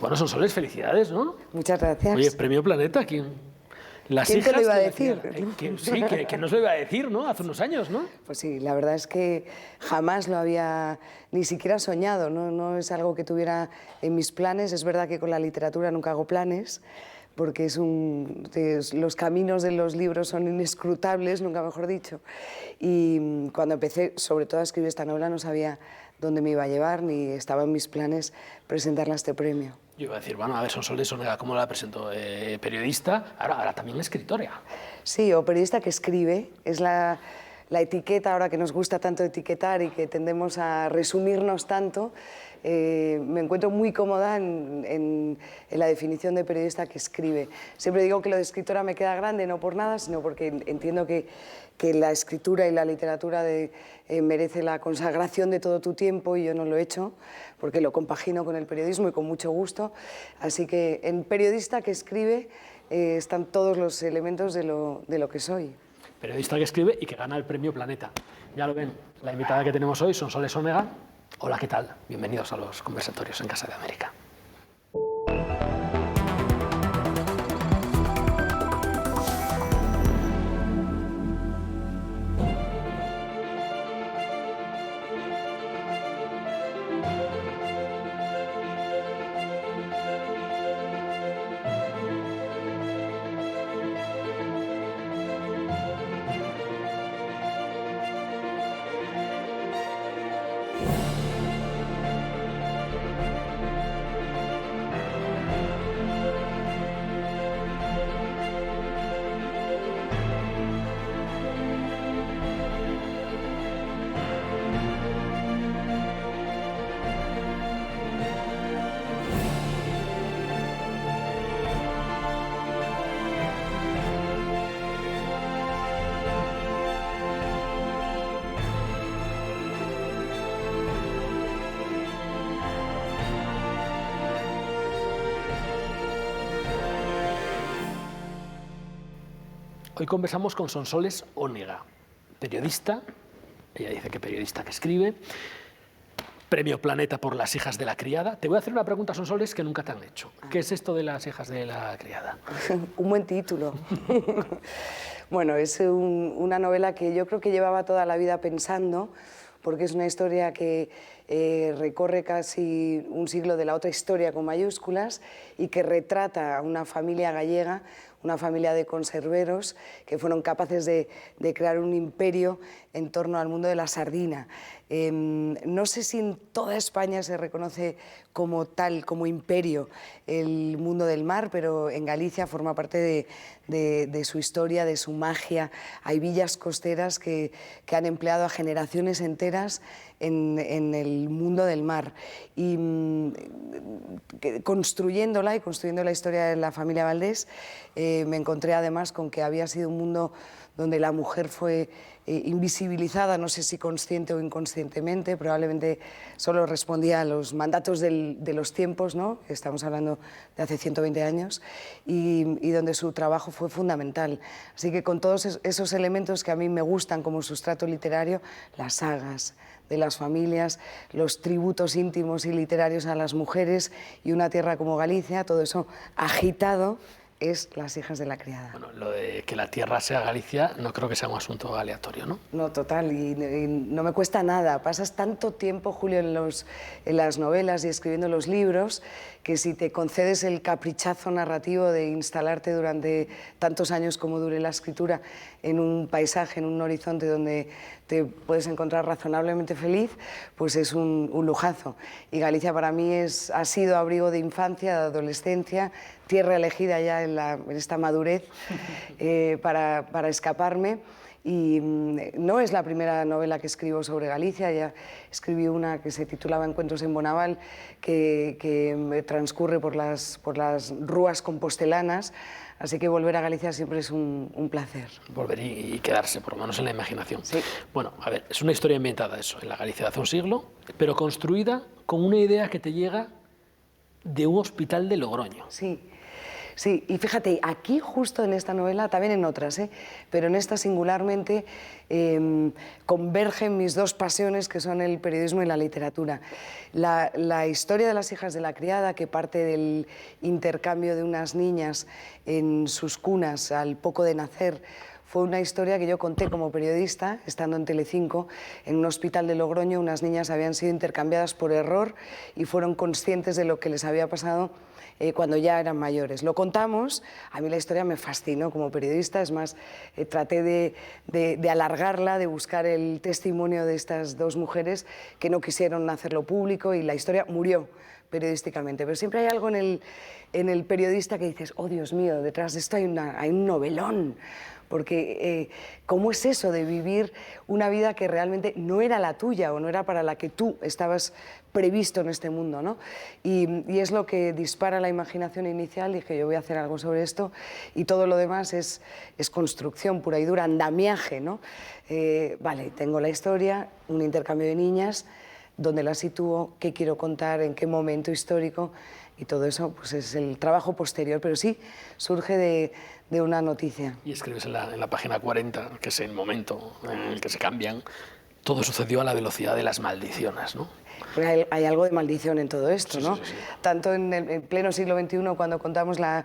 Bueno, Sonsoles, felicidades, ¿no? Muchas gracias. Oye, Premio Planeta, ¿quién? Las ¿Quién te hijas lo iba a de la decir? criada. Sí, que nos lo iba a decir, ¿no? Hace unos años, ¿no? Pues sí, la verdad es que jamás lo había ni siquiera soñado, no es algo que tuviera en mis planes. Es verdad que con la literatura nunca hago planes, porque los caminos de los libros son inescrutables, nunca mejor dicho. Y cuando empecé, sobre todo a escribir esta novela, no sabía dónde me iba a llevar, ni estaba en mis planes presentarla a este premio. Yo iba a decir, bueno, a ver, Sonsoles Onega, ¿cómo la presento? Periodista, ahora también escritora. Sí, o periodista que escribe, es la etiqueta ahora que nos gusta tanto etiquetar y que tendemos a resumirnos tanto. Me encuentro muy cómoda en la definición de periodista que escribe. Siempre digo que lo de escritora me queda grande, no por nada, sino porque entiendo que la escritura y la literatura merece la consagración de todo tu tiempo, y yo no lo he hecho, porque lo compagino con el periodismo y con mucho gusto. Así que en periodista que escribe están todos los elementos de lo que soy. Periodista que escribe y que gana el Premio Planeta. Ya lo ven, la invitada que tenemos hoy, Sonsoles Onega. Hola, ¿qué tal? Bienvenidos a los conversatorios en Casa de América. Hoy conversamos con Sonsoles Onega, periodista, ella dice que periodista que escribe, Premio Planeta por Las hijas de la criada. Te voy a hacer una pregunta, Sonsoles, que nunca te han hecho. ¿Qué es esto de Las hijas de la criada? Un buen título. Bueno, es una novela que yo creo que llevaba toda la vida pensando, porque es una historia que recorre casi un siglo de la otra historia con mayúsculas y que retrata a una familia gallega, una familia de conserveros que fueron capaces de crear un imperio en torno al mundo de la sardina. No sé si en toda España se reconoce como tal, como imperio, el mundo del mar, pero en Galicia forma parte de su historia, de su magia. Hay villas costeras que han empleado a generaciones enteras en el mundo del mar. Y construyéndola y construyendo la historia de la familia Valdés, me encontré además con que había sido un mundo donde la mujer fue invisibilizada, no sé si consciente o inconscientemente, probablemente solo respondía a los mandatos de los tiempos, ¿no? Estamos hablando de hace 120 años, y donde su trabajo fue fundamental. Así que con todos esos elementos que a mí me gustan como sustrato literario, las sagas de las familias, los tributos íntimos y literarios a las mujeres y una tierra como Galicia, todo eso agitado, es Las hijas de la criada. Bueno, lo de que la tierra sea Galicia no creo que sea un asunto aleatorio, ¿no? No, total, y no me cuesta nada. Pasas tanto tiempo, Julio, en las novelas y escribiendo los libros, que si te concedes el caprichazo narrativo de instalarte durante tantos años como dure la escritura en un paisaje, en un horizonte donde te puedes encontrar razonablemente feliz, pues es un lujazo. Y Galicia para mí ha sido abrigo de infancia, de adolescencia, tierra elegida ya en esta madurez para escaparme. Y no es la primera novela que escribo sobre Galicia, ya escribí una que se titulaba Encuentros en Bonaval, que transcurre por las rúas compostelanas, así que volver a Galicia siempre es un placer. Volver y quedarse, por lo menos en la imaginación. Sí. Bueno, a ver, es una historia inventada eso, en la Galicia de hace un siglo, pero construida con una idea que te llega de un hospital de Logroño. Sí. Sí, y fíjate, aquí justo en esta novela, también en otras, pero en esta singularmente convergen mis dos pasiones, que son el periodismo y la literatura. La historia de las hijas de la criada, que parte del intercambio de unas niñas en sus cunas al poco de nacer, fue una historia que yo conté como periodista, estando en Telecinco, en un hospital de Logroño. Unas niñas habían sido intercambiadas por error y fueron conscientes de lo que les había pasado cuando ya eran mayores. Lo contamos, a mí la historia me fascinó como periodista, es más, traté de alargarla, de buscar el testimonio de estas dos mujeres que no quisieron hacerlo público y la historia murió periodísticamente. Pero siempre hay algo en el periodista que dices, oh Dios mío, detrás de esto hay un novelón. Porque ¿cómo es eso de vivir una vida que realmente no era la tuya o no era para la que tú estabas previsto en este mundo, ¿no? Y es lo que dispara la imaginación inicial. Dije, yo voy a hacer algo sobre esto, y todo lo demás es construcción pura y dura, andamiaje, ¿no? Vale, tengo la historia, un intercambio de niñas, dónde la sitúo, qué quiero contar, en qué momento histórico, y todo eso pues es el trabajo posterior, pero sí surge de una noticia. Y escribes en la página 40, que es el momento en el que se cambian. Todo sucedió a la velocidad de las maldiciones, ¿no? Porque hay algo de maldición en todo esto, Sí, ¿no? sí, sí, sí. Tanto en pleno siglo XXI, cuando contamos la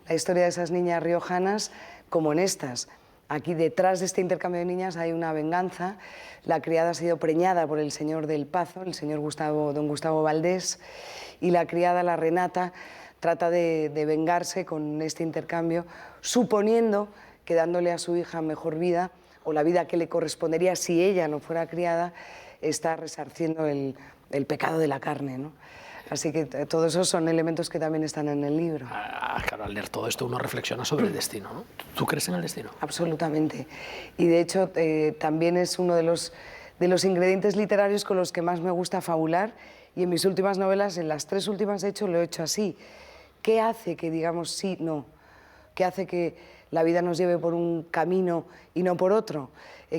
historia de esas niñas riojanas, como en estas. Aquí detrás de este intercambio de niñas hay una venganza. La criada ha sido preñada por el señor del Pazo, el señor don Gustavo Valdés, y la criada, la Renata, trata de vengarse con este intercambio, suponiendo que dándole a su hija mejor vida, o la vida que le correspondería si ella no fuera criada, está resarciendo el pecado de la carne, ¿no? Así que todos esos son elementos que también están en el libro. Claro, al leer todo esto uno reflexiona sobre el destino, ¿no? ¿Tú crees en el destino? Absolutamente. Y de hecho también es uno de los ingredientes literarios con los que más me gusta fabular, y en mis últimas novelas, en las 3 últimas de hecho, lo he hecho así. ¿Qué hace que digamos sí, no? ¿Qué hace que la vida nos lleve por un camino y no por otro?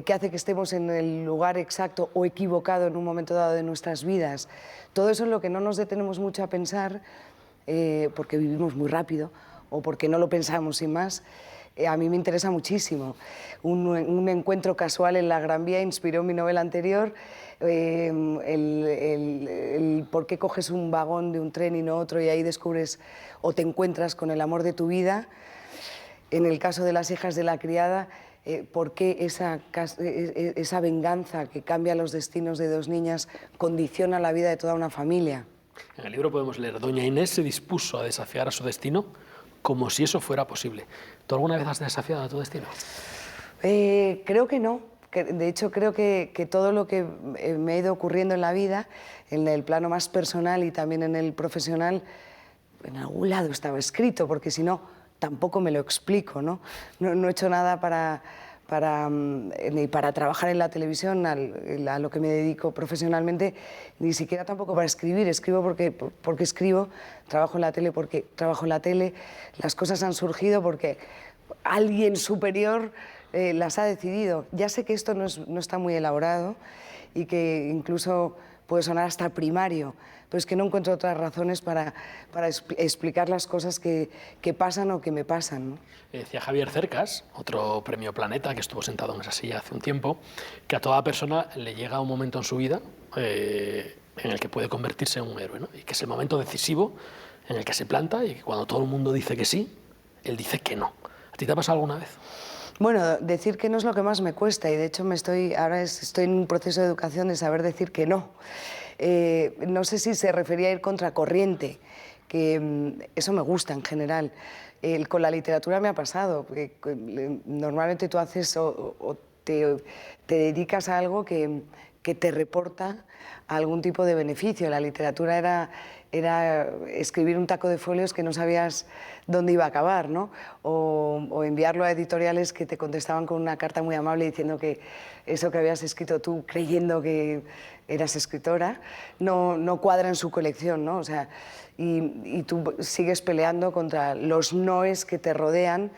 ¿Qué hace que estemos en el lugar exacto o equivocado en un momento dado de nuestras vidas? Todo eso es lo que no nos detenemos mucho a pensar, porque vivimos muy rápido o porque no lo pensamos sin más. A mí me interesa muchísimo. Un encuentro casual en la Gran Vía inspiró mi novela anterior. El por qué coges un vagón de un tren y no otro, y ahí descubres o te encuentras con el amor de tu vida. En el caso de las hijas de la criada, por qué esa venganza que cambia los destinos de 2 niñas condiciona la vida de toda una familia. En el libro podemos leer, doña Inés se dispuso a desafiar a su destino como si eso fuera posible. ¿Tú alguna vez has desafiado a tu destino? Creo que no. De hecho, creo que todo lo que me ha ido ocurriendo en la vida, en el plano más personal y también en el profesional, en algún lado estaba escrito, porque si no, tampoco me lo explico, ¿no? No he hecho nada ni para trabajar en la televisión, a lo que me dedico profesionalmente, ni siquiera tampoco para escribir. Escribo porque escribo, trabajo en la tele porque trabajo en la tele. Las cosas han surgido porque alguien superior las ha decidido. Ya sé que esto no está muy elaborado y que incluso puede sonar hasta primario, pero es que no encuentro otras razones para explicar las cosas que pasan o que me pasan, ¿no? Decía Javier Cercas, otro premio Planeta, que estuvo sentado en esa silla hace un tiempo, que a toda persona le llega un momento en su vida en el que puede convertirse en un héroe, ¿no? Y que es el momento decisivo en el que se planta, y que cuando todo el mundo dice que sí, él dice que no. ¿A ti te ha pasado alguna vez? Bueno, decir que no es lo que más me cuesta, y de hecho ahora estoy en un proceso de educación de saber decir que no. No sé si se refería a ir contracorriente, que eso me gusta en general. Con la literatura me ha pasado, porque normalmente tú haces o te dedicas a algo que te reporta algún tipo de beneficio. La literatura era escribir un taco de folios que no sabías dónde iba a acabar, ¿no? O enviarlo a editoriales que te contestaban con una carta muy amable diciendo que eso que habías escrito tú, creyendo que eras escritora, no cuadra en su colección, ¿no? O sea, y tú sigues peleando contra los noes que te rodean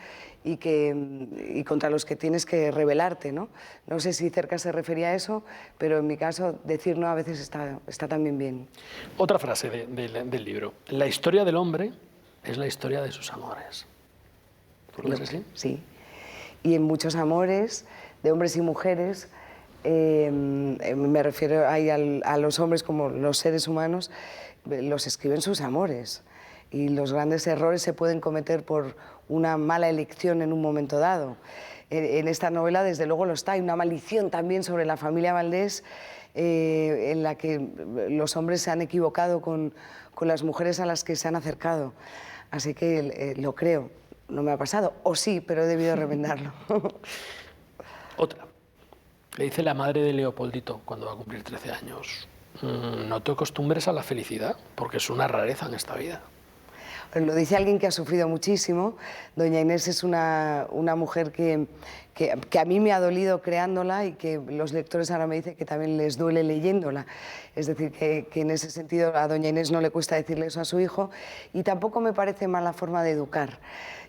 y contra los que tienes que rebelarte, ¿no? No sé si Cercas se refería a eso, pero en mi caso decir no a veces está también bien. Otra frase del libro. La historia del hombre es la historia de sus amores. ¿Tú lo ves así? Sí. Y en muchos amores, de hombres y mujeres, me refiero ahí a los hombres como los seres humanos, los escriben sus amores. Y los grandes errores se pueden cometer por una mala elección en un momento dado. En esta novela, desde luego, lo está. Hay una maldición también sobre la familia Valdés, en la que los hombres se han equivocado con las mujeres a las que se han acercado. Así que lo creo. No me ha pasado, o sí, pero he debido remendarlo. Otra. Le dice la madre de Leopoldito cuando va a cumplir 13 años: no te acostumbres a la felicidad, porque es una rareza en esta vida. Lo dice alguien que ha sufrido muchísimo. Doña Inés es una mujer que a mí me ha dolido creándola y que los lectores ahora me dicen que también les duele leyéndola. Es decir, que en ese sentido a doña Inés no le cuesta decirle eso a su hijo, y tampoco me parece mala forma de educar.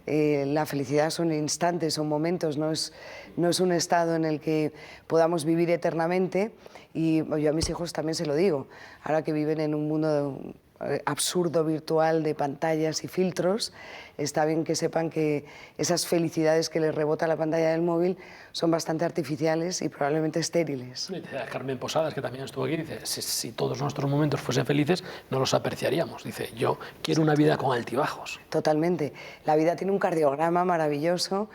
La felicidad son instantes, son momentos, no es un estado en el que podamos vivir eternamente, y yo a mis hijos también se lo digo, ahora que viven en un mundo absurdo virtual de pantallas y filtros, está bien que sepan que esas felicidades que les rebota la pantalla del móvil son bastante artificiales y probablemente estériles. Carmen Posadas, que también estuvo aquí, dice: si todos nuestros momentos fuesen felices, no los apreciaríamos. Dice: yo quiero una vida con altibajos. Totalmente. La vida tiene un cardiograma maravilloso.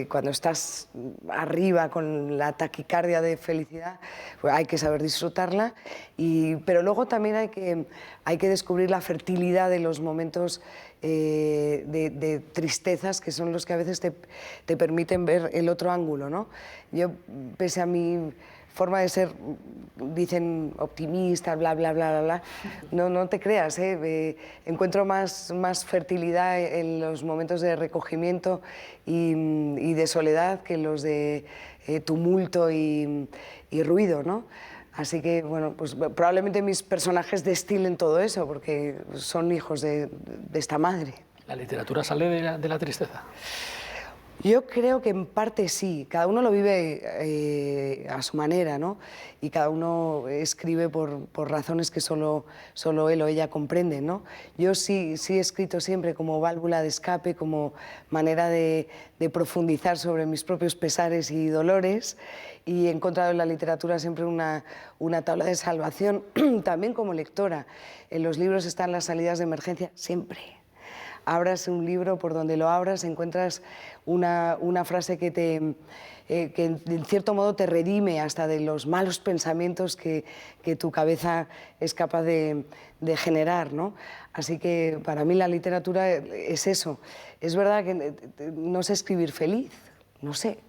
Cuando estás arriba con la taquicardia de felicidad, pues hay que saber disfrutarla, pero luego también hay que descubrir la fertilidad de los momentos de tristezas, que son los que a veces te permiten ver el otro ángulo, ¿no? Yo, pese a mi forma de ser, dicen optimista, bla, bla, bla, bla, bla, no te creas, encuentro más fertilidad en los momentos de recogimiento y de soledad que los de tumulto y ruido, ¿no? Así que, bueno, pues probablemente mis personajes destilen todo eso, porque son hijos de esta madre. ¿La literatura sale de la tristeza? Yo creo que en parte sí, cada uno lo vive a su manera, ¿no? Y cada uno escribe por razones que solo él o ella comprenden, ¿no? Yo sí he escrito siempre como válvula de escape, como manera de profundizar sobre mis propios pesares y dolores, y he encontrado en la literatura siempre una tabla de salvación, también como lectora. En los libros están las salidas de emergencia, siempre. Abras un libro, por donde lo abras, encuentras una frase que en cierto modo te redime hasta de los malos pensamientos que tu cabeza es capaz de generar, ¿no? Así que para mí la literatura es eso. Es verdad que no sé escribir feliz, no sé.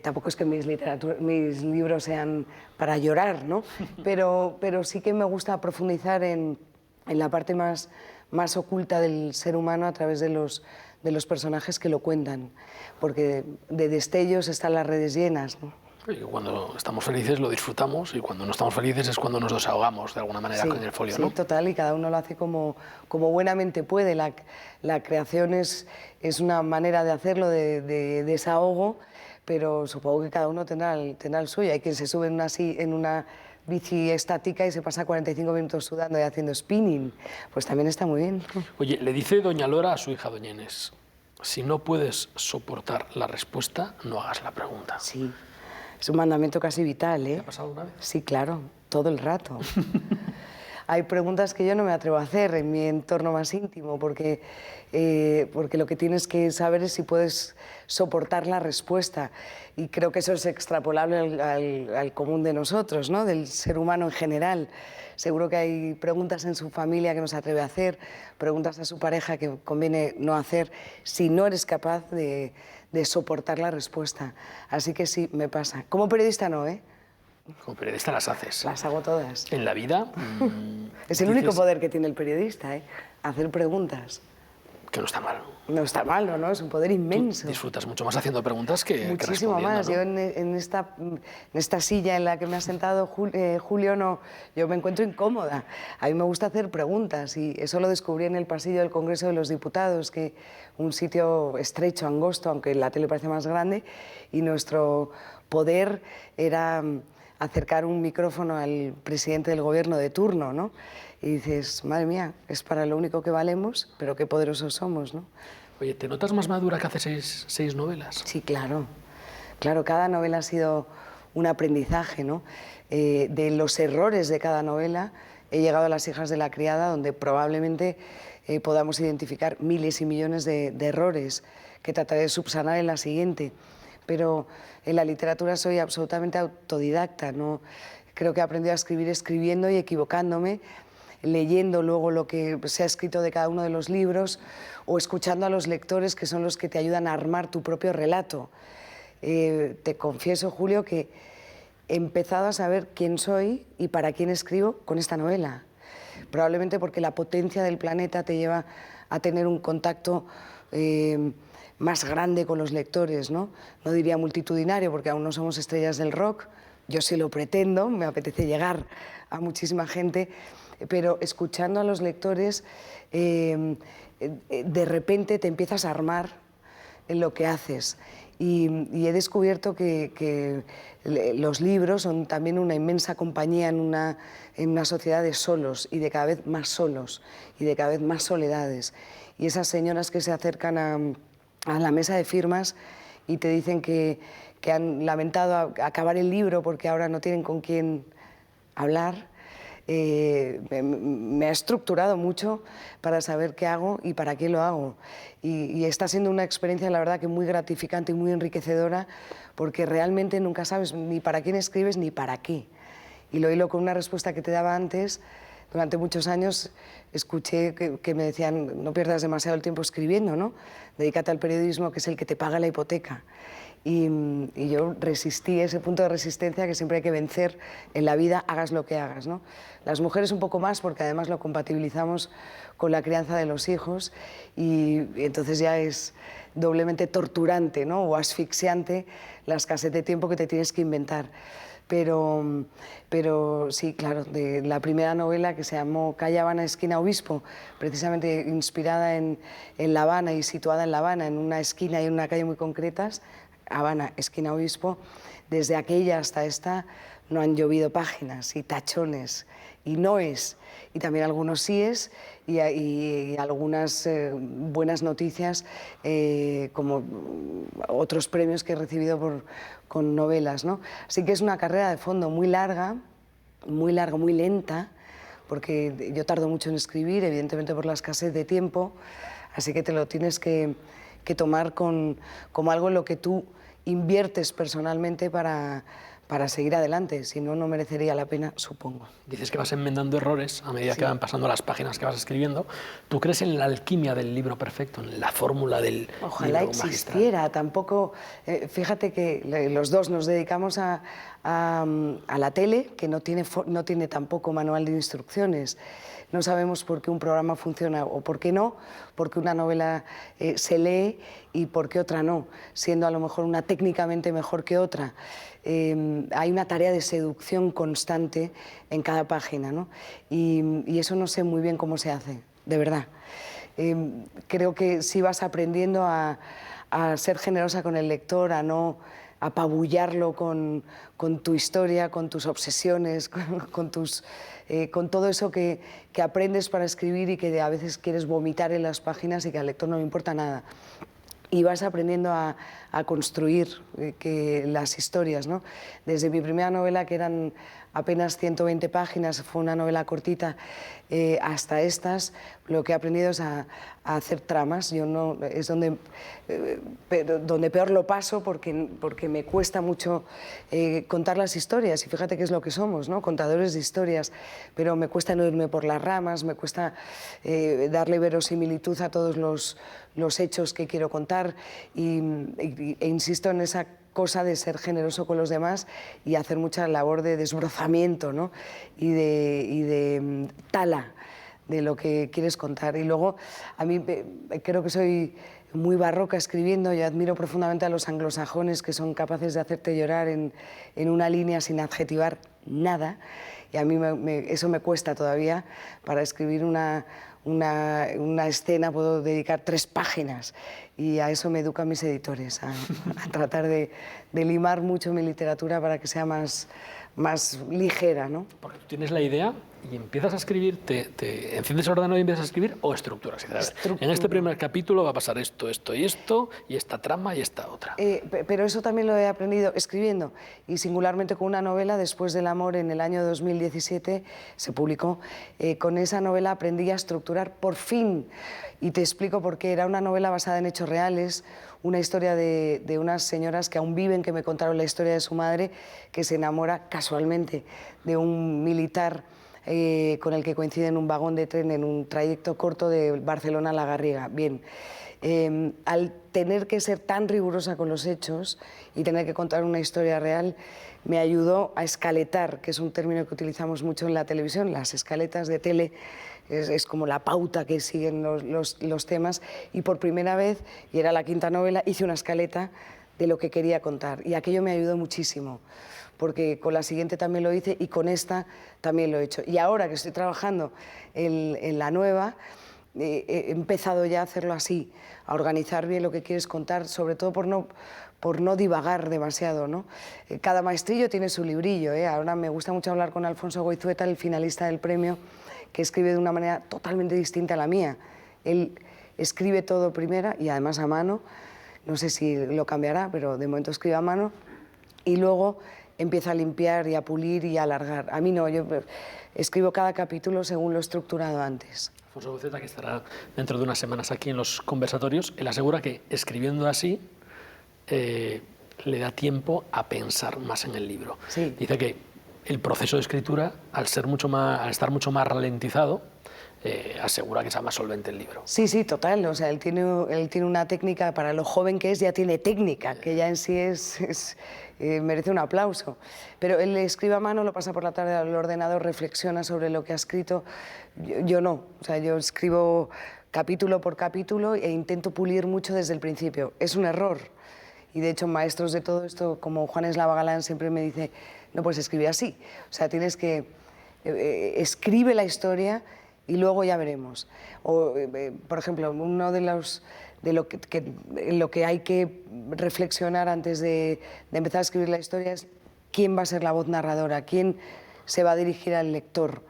Tampoco es que mis libros sean para llorar, ¿no? Pero sí que me gusta profundizar en la parte más oculta del ser humano a través de los personajes que lo cuentan, porque de destellos están las redes llenas, ¿no? Y cuando estamos felices lo disfrutamos, y cuando no estamos felices es cuando nos desahogamos de alguna manera con el folio, ¿no? Sí, total, y cada uno lo hace como buenamente puede. La creación es una manera de hacerlo, de desahogo, pero supongo que cada uno tendrá el suyo. Hay quien se sube en una bici estática y se pasa 45 minutos sudando y haciendo spinning, pues también está muy bien. Oye, le dice doña Lora a su hija doña Inés: si no puedes soportar la respuesta, no hagas la pregunta. Sí, es un mandamiento casi vital, ¿eh? ¿Te ha pasado una vez? Sí, claro, todo el rato. Hay preguntas que yo no me atrevo a hacer en mi entorno más íntimo, porque lo que tienes que saber es si puedes soportar la respuesta. Y creo que eso es extrapolable al común de nosotros, ¿no? Del ser humano en general. Seguro que hay preguntas en su familia que no se atreve a hacer, preguntas a su pareja que conviene no hacer si no eres capaz de soportar la respuesta. Así que sí, me pasa. Como periodista no, ¿eh? Como periodista las haces. Las hago todas. En la vida... Es el único poder que tiene el periodista, ¿eh? Hacer preguntas. Que no está mal. No está mal, ¿no? Es un poder inmenso. Tú disfrutas mucho más haciendo preguntas que Muchísimo más. ¿no? Yo en esta silla en la que me ha sentado Julio, yo me encuentro incómoda. A mí me gusta hacer preguntas, y eso lo descubrí en el pasillo del Congreso de los Diputados, que un sitio estrecho, angosto, aunque en la tele parece más grande, y nuestro poder era acercar un micrófono al presidente del gobierno de turno, ¿no? y dices, madre mía, es para lo único que valemos, pero qué poderosos somos, ¿no? Oye, ¿te notas más madura que hace seis novelas? Sí, claro. Claro, cada novela ha sido un aprendizaje, ¿no? De los errores de cada novela he llegado a Las hijas de la criada, donde probablemente podamos identificar miles y millones de errores que trataré de subsanar en la siguiente. Pero en la literatura soy absolutamente autodidacta, ¿no? Creo que he aprendido a escribir escribiendo y equivocándome, leyendo luego lo que se ha escrito de cada uno de los libros o escuchando a los lectores, que son los que te ayudan a armar tu propio relato. Te confieso, Julio, que he empezado a saber quién soy y para quién escribo con esta novela. Probablemente porque la potencia del planeta te lleva a tener un contacto más grande con los lectores, ¿no? No diría multitudinario, porque aún no somos estrellas del rock. Yo sí lo pretendo, me apetece llegar a muchísima gente, pero escuchando a los lectores, de repente te empiezas a armar en lo que haces. Y he descubierto que los libros son también una inmensa compañía en una sociedad de solos y de cada vez más solos y de cada vez más soledades. Y esas señoras que se acercan a la mesa de firmas y te dicen que han lamentado acabar el libro porque ahora no tienen con quién hablar, me ha estructurado mucho para saber qué hago y para qué lo hago. Y está siendo una experiencia, la verdad, que muy gratificante y muy enriquecedora, porque realmente nunca sabes ni para quién escribes ni para qué. Y lo hilo con una respuesta que te daba antes. Durante muchos años escuché que me decían, no pierdas demasiado el tiempo escribiendo, ¿no? Dedícate al periodismo, que es el que te paga la hipoteca. Y yo resistí ese punto de resistencia que siempre hay que vencer en la vida, hagas lo que hagas, ¿no? Las mujeres un poco más, porque además lo compatibilizamos con la crianza de los hijos y entonces ya es doblemente torturante, ¿no? O asfixiante la escasez de tiempo que te tienes que inventar. Pero sí, claro, de la primera novela, que se llamó Calle Habana, esquina Obispo, precisamente inspirada en La Habana y situada en La Habana, en una esquina y en una calle muy concretas, Habana, esquina Obispo, desde aquella hasta esta no han llovido páginas y tachones y noes, y también algunos síes y algunas buenas noticias, como otros premios que he recibido con novelas, ¿no? Así que es una carrera de fondo muy larga, muy lenta, porque yo tardo mucho en escribir, evidentemente por la escasez de tiempo, así que te lo tienes que tomar como algo en lo que tú inviertes personalmente para seguir adelante, si no, no merecería la pena, supongo. Dices que vas enmendando errores a medida que van pasando las páginas que vas escribiendo. ¿Tú crees en la alquimia del libro perfecto, en la fórmula del Ojalá libro existiera, magistral? Tampoco... fíjate que los dos nos dedicamos a la tele, que no tiene tampoco manual de instrucciones. No sabemos por qué un programa funciona o por qué no, porque una novela se lee y por qué otra no, siendo a lo mejor una técnicamente mejor que otra. Hay una tarea de seducción constante en cada página, ¿no? Y eso no sé muy bien cómo se hace, de verdad. Creo que sí vas aprendiendo a ser generosa con el lector, a no apabullarlo con tu historia, con tus obsesiones, con todo eso que aprendes para escribir y que a veces quieres vomitar en las páginas y que al lector no le importa nada. Y vas aprendiendo a construir las historias, ¿no? Desde mi primera novela, que eran apenas 120 páginas, fue una novela cortita, hasta estas, lo que he aprendido es a hacer tramas. Yo no, es donde peor lo paso porque me cuesta mucho contar las historias, y fíjate que es lo que somos, ¿no? Contadores de historias, pero me cuesta no irme por las ramas, me cuesta darle verosimilitud a todos los hechos que quiero contar e insisto en esa cosa de ser generoso con los demás y hacer mucha labor de desbrozamiento, ¿no? y de tala de lo que quieres contar. Y luego, a mí creo que soy muy barroca escribiendo y admiro profundamente a los anglosajones, que son capaces de hacerte llorar en una línea sin adjetivar nada, y a mí eso me cuesta todavía. Para escribir una escena puedo dedicar 3 páginas, y a eso me educan mis editores, a tratar de limar mucho mi literatura para que sea más más ligera, ¿no? Porque tú tienes la idea y empiezas a escribir, te enciendes el ordenador y empiezas a escribir, o estructuras. En este primer capítulo va a pasar esto, esto y esto, y esta trama y esta otra. Pero eso también lo he aprendido escribiendo, y singularmente con una novela, Después del amor, en el año 2017 se publicó. Con esa novela aprendí a estructurar por fin, y te explico por qué. Era una novela basada en hechos reales, una historia de unas señoras que aún viven, que me contaron la historia de su madre, que se enamora casualmente de un militar con el que coincide en un vagón de tren en un trayecto corto de Barcelona a La Garriga. Bien, al tener que ser tan rigurosa con los hechos y tener que contar una historia real, me ayudó a escaletar, que es un término que utilizamos mucho en la televisión, las escaletas de tele, es como la pauta que siguen los temas, y por primera vez, y era la quinta novela, hice una escaleta de lo que quería contar, y aquello me ayudó muchísimo, porque con la siguiente también lo hice y con esta también lo he hecho. Y ahora que estoy trabajando en la nueva, he empezado ya a hacerlo así, a organizar bien lo que quieres contar, sobre todo por no divagar demasiado, ¿no? Cada maestrillo tiene su librillo, ¿eh? Ahora me gusta mucho hablar con Alfonso Goizueta, el finalista del premio, que escribe de una manera totalmente distinta a la mía. Él escribe todo primera y además a mano, no sé si lo cambiará, pero de momento escribe a mano, y luego empieza a limpiar y a pulir y a alargar. A mí no, yo escribo cada capítulo según lo estructurado antes. Alfonso Goizueta, que estará dentro de unas semanas aquí en los conversatorios, él asegura que escribiendo así le da tiempo a pensar más en el libro. Sí. Dice que el proceso de escritura, al estar mucho más ralentizado, asegura que sea más solvente el libro. Sí, sí, total. O sea, él tiene una técnica, para lo joven que es, ya tiene técnica, que ya en sí merece un aplauso. Pero él escribe a mano, lo pasa por la tarde al ordenador, reflexiona sobre lo que ha escrito. Yo no. O sea, yo escribo capítulo por capítulo e intento pulir mucho desde el principio. Es un error. Y de hecho, maestros de todo esto, como Juan Eslava Galán, siempre me dice, no puedes escribir así. O sea, tienes que... escribe la historia y luego ya veremos. O, por ejemplo, uno de lo que hay que reflexionar antes de empezar a escribir la historia es quién va a ser la voz narradora, quién se va a dirigir al lector.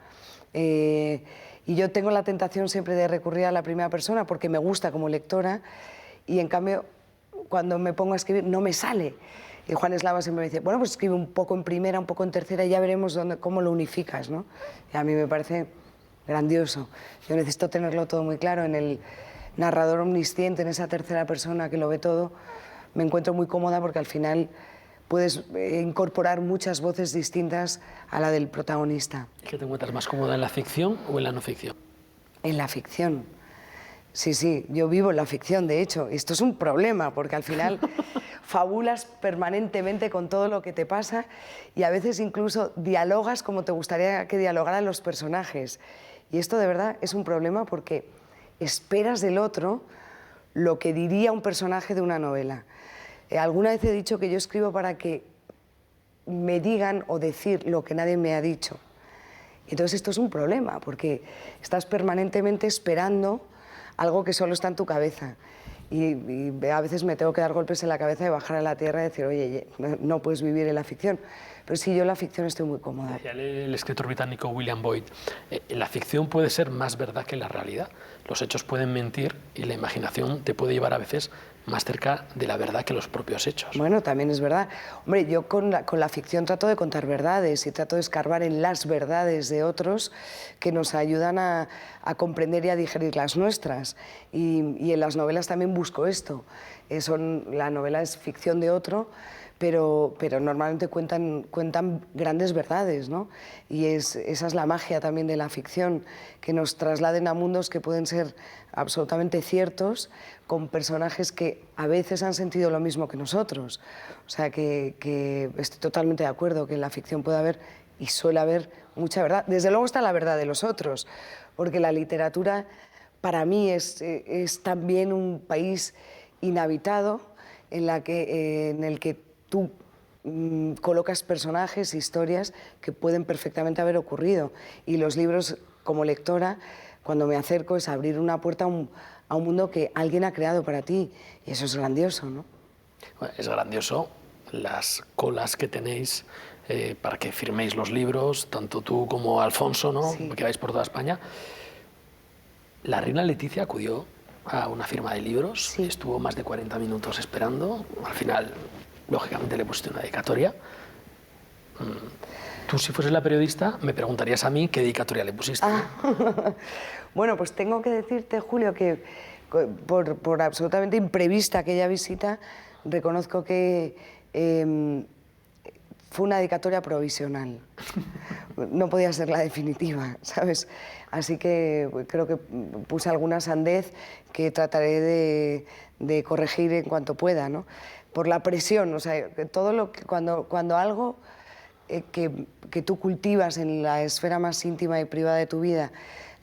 Y yo tengo la tentación siempre de recurrir a la primera persona porque me gusta como lectora, y en cambio, cuando me pongo a escribir, no me sale. Y Juan Eslava siempre me dice, bueno, pues escribe un poco en primera, un poco en tercera, y ya veremos cómo lo unificas, ¿no? Y a mí me parece grandioso. Yo necesito tenerlo todo muy claro. En el narrador omnisciente, en esa tercera persona que lo ve todo, me encuentro muy cómoda porque al final puedes incorporar muchas voces distintas a la del protagonista. ¿Y qué te encuentras más cómoda, en la ficción o en la no ficción? En la ficción. Sí, sí, yo vivo en la ficción, de hecho. Esto es un problema, porque al final fabulas permanentemente con todo lo que te pasa y a veces incluso dialogas como te gustaría que dialogaran los personajes. Y esto de verdad es un problema porque esperas del otro lo que diría un personaje de una novela. Alguna vez he dicho que yo escribo para que me digan o decir lo que nadie me ha dicho. Entonces esto es un problema, porque estás permanentemente esperando algo que solo está en tu cabeza. Y a veces me tengo que dar golpes en la cabeza y bajar a la tierra y decir, oye, no puedes vivir en la ficción. Pero sí, yo en la ficción estoy muy cómoda. Decía el escritor británico William Boyd, la ficción puede ser más verdad que la realidad. Los hechos pueden mentir y la imaginación te puede llevar a veces más cerca de la verdad que los propios hechos. Bueno, también es verdad. Hombre, yo con la ficción trato de contar verdades y trato de escarbar en las verdades de otros que nos ayudan a comprender y a digerir las nuestras. Y en las novelas también busco esto. La novela es ficción de otro, pero normalmente cuentan grandes verdades, ¿no? Y esa es la magia también de la ficción, que nos trasladen a mundos que pueden ser absolutamente ciertos, con personajes que a veces han sentido lo mismo que nosotros. O sea, que estoy totalmente de acuerdo que en la ficción puede haber y suele haber mucha verdad. Desde luego está la verdad de los otros, porque la literatura para mí es también un país inhabitado en el que tú colocas personajes, historias que pueden perfectamente haber ocurrido. Y los libros, como lectora, cuando me acerco es abrir una puerta a un mundo que alguien ha creado para ti. Y eso es grandioso, ¿no? Bueno, es grandioso las colas que tenéis para que firméis los libros, tanto tú como Alfonso, ¿no? Sí. Que vais por toda España. La reina Leticia acudió a una firma de libros, Sí. estuvo más de 40 minutos esperando, al final, lógicamente, le pusiste una dedicatoria. Tú, si fueses la periodista, me preguntarías a mí qué dedicatoria le pusiste. ¿No? Bueno, pues tengo que decirte, Julio, que por absolutamente imprevista aquella visita, reconozco que fue una dedicatoria provisional. No podía ser la definitiva, ¿sabes? Así que creo que puse alguna sandez que trataré de corregir en cuanto pueda, ¿no? Por la presión, o sea, que todo lo que, cuando algo que tú cultivas en la esfera más íntima y privada de tu vida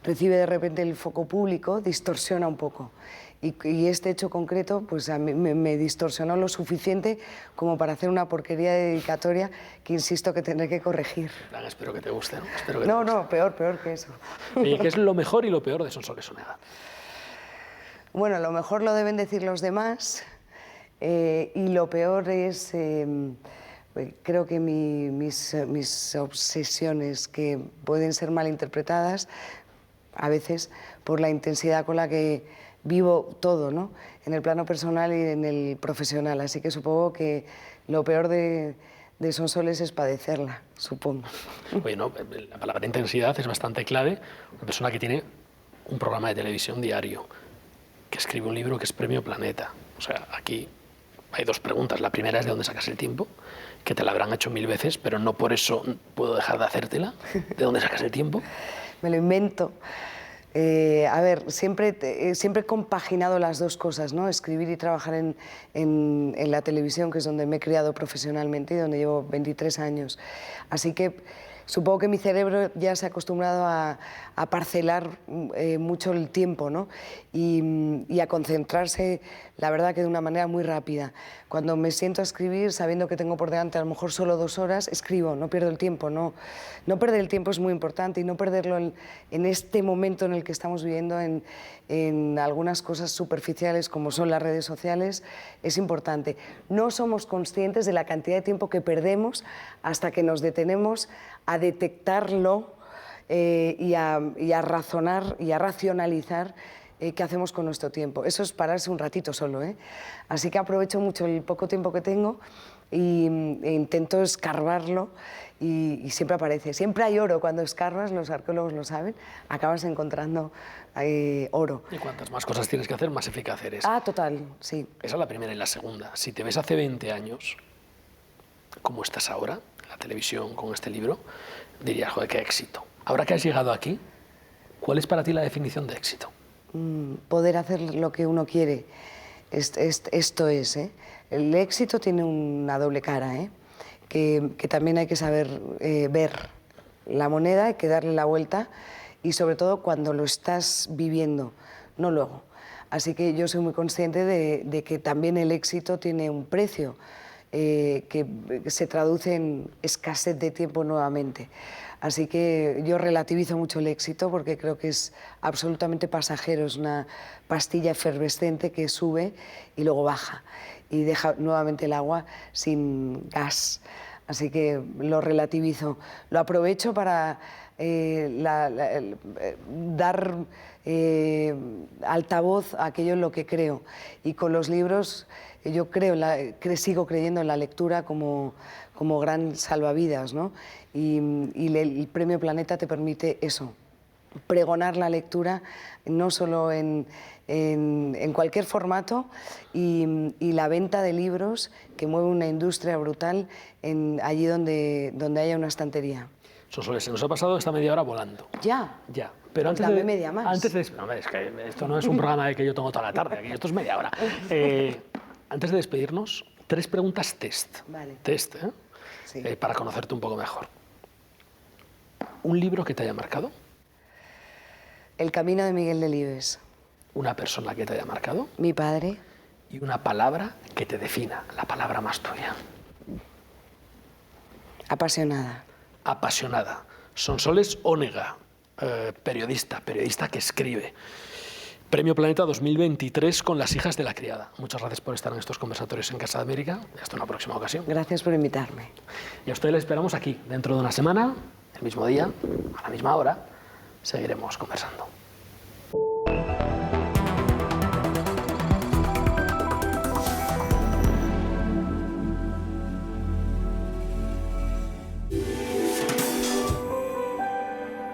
recibe de repente el foco público, distorsiona un poco. Y este hecho concreto pues a mí me distorsionó lo suficiente como para hacer una porquería de dedicatoria que insisto que tendré que corregir. Espero que te guste, ¿no? Espero que No, te guste. no, peor que eso. Oye, ¿qué es lo mejor y lo peor de Sonsoles Onega? Bueno, lo mejor lo deben decir los demás y lo peor es, creo que mis obsesiones, que pueden ser malinterpretadas a veces por la intensidad con la que vivo todo, ¿no? En el plano personal y en el profesional. Así que supongo que lo peor de Sonsoles es padecerla, supongo. Oye, no, la palabra intensidad es bastante clave. Una persona que tiene un programa de televisión diario, que escribe un libro que es Premio Planeta. O sea, aquí hay dos preguntas. La primera es de dónde sacas el tiempo, que te la habrán hecho 1000 veces, pero no por eso puedo dejar de hacértela. ¿De dónde sacas el tiempo? Me lo invento. A ver, siempre he compaginado las dos cosas, ¿no? Escribir y trabajar en la televisión, que es donde me he criado profesionalmente y donde llevo 23 años. Así que supongo que mi cerebro ya se ha acostumbrado a parcelar mucho el tiempo, ¿no? Y a concentrarse, la verdad, que de una manera muy rápida. Cuando me siento a escribir, sabiendo que tengo por delante a lo mejor solo 2 horas, escribo, no pierdo el tiempo. No perder el tiempo es muy importante, y no perderlo en este momento en el que estamos viviendo en algunas cosas superficiales como son las redes sociales es importante. No somos conscientes de la cantidad de tiempo que perdemos hasta que nos detenemos a detectarlo y a razonar y a racionalizar qué hacemos con nuestro tiempo. Eso es pararse un ratito solo, ¿eh? Así que aprovecho mucho el poco tiempo que tengo e intento escarbarlo y siempre aparece. Siempre hay oro cuando escarbas, los arqueólogos lo saben, acabas encontrando oro. Y cuantas más cosas tienes que hacer, más eficaz eres. Ah, total, sí. Esa es la primera. Y la segunda, si te ves hace 20 años, como estás ahora, en la televisión, con este libro, dirías, joder, qué éxito. Ahora que has llegado aquí, ¿cuál es para ti la definición de éxito? Poder hacer lo que uno quiere. Esto es, ¿eh? El éxito tiene una doble cara, ¿eh? Que también hay que saber ver la moneda, hay que darle la vuelta, y sobre todo cuando lo estás viviendo, no luego. Así que yo soy muy consciente de que también el éxito tiene un precio que se traduce en escasez de tiempo nuevamente. Así que yo relativizo mucho el éxito porque creo que es absolutamente pasajero, es una pastilla efervescente que sube y luego baja y deja nuevamente el agua sin gas. Así que lo relativizo, lo aprovecho para dar altavoz a aquello en lo que creo. Y con los libros yo sigo creyendo en la lectura como gran salvavidas, ¿no? Y el Premio Planeta te permite eso, pregonar la lectura no solo en cualquier formato y la venta de libros que mueve una industria brutal allí donde haya una estantería. Sonsoles, se nos ha pasado esta media hora volando. ¿Ya? Ya. Pero antes Dame media más. no, es que esto no es un programa de que yo tengo toda la tarde, aquí esto es media hora. Antes de despedirnos, 3 preguntas test. Vale. Test, ¿eh? Sí. Para conocerte un poco mejor. ¿Un libro que te haya marcado? El camino de Miguel Delibes. ¿Una persona que te haya marcado? Mi padre. Y una palabra que te defina, la palabra más tuya. Apasionada. Apasionada. Sonsoles Onega, periodista que escribe. Premio Planeta 2023 con Las hijas de la criada. Muchas gracias por estar en estos conversatorios en Casa de América y hasta una próxima ocasión. Gracias por invitarme. Y a ustedes les esperamos aquí, dentro de una semana, el mismo día, a la misma hora, seguiremos conversando.